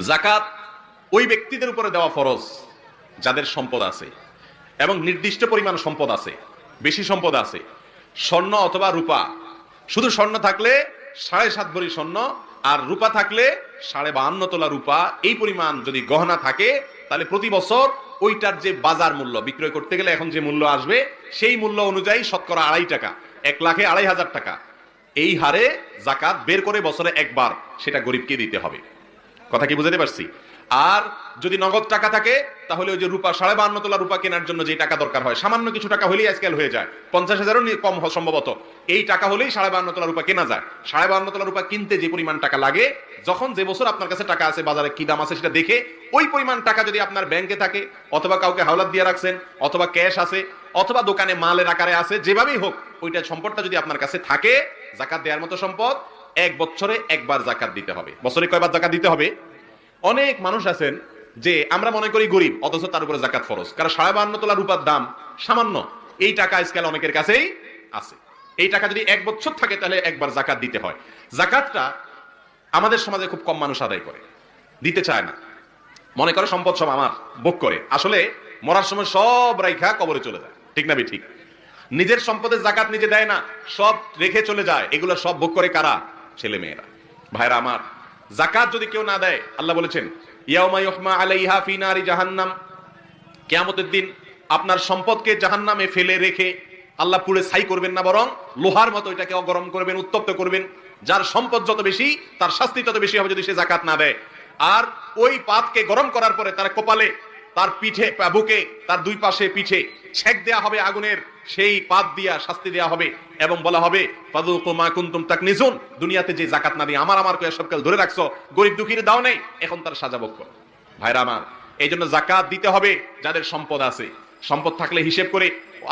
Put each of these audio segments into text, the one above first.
যাকাত ওই ব্যক্তিদের উপরে দেওয়া ফরজ যাদের সম্পদ আছে এবং নির্দিষ্ট পরিমাণ সম্পদ আছে, বেশি সম্পদ আছে, স্বর্ণ অথবা রূপা। শুধু স্বর্ণ থাকলে 7.5 ভরি স্বর্ণ আর রূপা থাকলে 52.5 তোলা রূপা, এই পরিমাণ যদি গহনা থাকে তাহলে প্রতি বছর ওইটার যে বাজার মূল্য বিক্রয় করতে গেলে এখন যে মূল্য আসবে সেই মূল্য অনুযায়ী শতকরা 2.5 টাকা, 1,02,500 টাকা এই হারে যাকাত বের করে বছরে একবার সেটা গরিবকে দিতে হবে। কথা কি বুঝাতে পারছি? আর যদি নগদ টাকা থাকে তাহলে ওই যে রূপা 52.5 তোলা রূপা কেনার জন্য যে টাকা দরকার হয়, সামান্য কিছু টাকা হলেই আজকাল হয়ে যায়, 50,000-ও কম সম্ভবত, এই টাকা হলেই 52.5 তোলা রূপা কেনা যায়। 52.5 তোলা রূপা কিনতে যে পরিমাণ টাকা লাগে, যখন যে বছর আপনার কাছে টাকা আছে বাজারে কি দাম আছে সেটা দেখে ওই পরিমাণ টাকা যদি আপনার ব্যাংকে থাকে অথবা কাউকে হাওলাত দিয়ে রাখছেন অথবা ক্যাশ আছে অথবা দোকানে মালের আকারে আছে, যেভাবেই হোক ওইটা সম্পদটা যদি আপনার কাছে থাকে, যাকাত দেওয়ার মতো সম্পদ, এক বছরে একবার যাকাত দিতে হবে। বছরে কয়বার যাকাত দিতে হবে? অনেক মানুষ আছেন যে আমরা মনে করি গরিব, অথচ তার উপরে যাকাত ফরজ, কারণ 52 তোলা রূপার দাম সামান্য, এই টাকা আজকাল অনেকের কাছেই আছে। এই টাকা যদি এক বছর থাকে তাহলে একবার যাকাত দিতে হয়। যাকাতটা আমাদের সমাজে খুব কম মানুষ আদায় করে, দিতে চায় না, মনে করে সম্পদ সব আমার, ভোগ করে। আসলে মরার সময় সব রাইখা কবরে চলে যায়, ঠিক না ঠিক? নিজের সম্পদের যাকাত নিজে দেয় না, সব রেখে চলে যায়। এগুলো সব ভোগ করে কারা? ছেলে মেয়েরা। ভাইরা আমার, যাকাত যদি কেউ না দেয়, আল্লাহ বলেছেন ইয়াউমা ইউহমা আলাইহা ফি নারি জাহান্নাম, কিয়ামতের দিন আপনার সম্পদকে জাহান্নামে ফেলে রেখে আল্লাহ পুড়ে ছাই করবেন না, বরং লোহার মতো এটাকে গরম করবেন, উত্তপ্ত করবেন। যার সম্পদ যত বেশি তার শাস্তি তত বেশি হবে যদি সে যাকাত না দেয়। আর ওই পাতকে গরম করার পরে তার কপালে, তার পিঠে, বুকে, তার দুই পাশে পিঠে ছেক দেয়া হবে আগুনের, সেই পাত দিয়া শাস্তি দেয়া হবে এবং বলা হবে ফাযুকু মা কুনতুম তাকনিজুন, দুনিয়াতে যে যাকাত না দিয়ে আমার কয়ে সবকাল ধরে রাখছো, গরিব দুঃখীর দাও নাই, এখন তার সাজা ভোগ করো। ভাইরা আমার, এই জন্য যাকাত দিতে হবে যাদের সম্পদ আছে। সম্পদ থাকলে হিসেব করে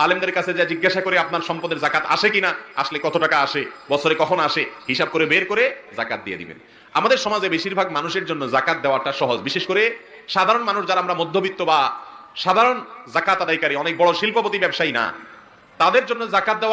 আলেমদের কাছে যা জিজ্ঞাসা করে আপনার সম্পদের যাকাত আসে কিনা, আসলে কত টাকা আসে, বছরে কখন আসে, হিসাব করে বের করে যাকাত দিয়ে দিবেন। আমাদের সমাজে বেশিরভাগ মানুষের জন্য যাকাত দেওয়াটা সহজ, বিশেষ করে সাধারণ মানুষ যারা আমরা মধ্যবিত্ত বা সাধারণ যাকাত আদায়কারী, অনেক বড় শিল্পপতি ব্যবসায়ী না, তাদের জন্য যাকাত দেওয়া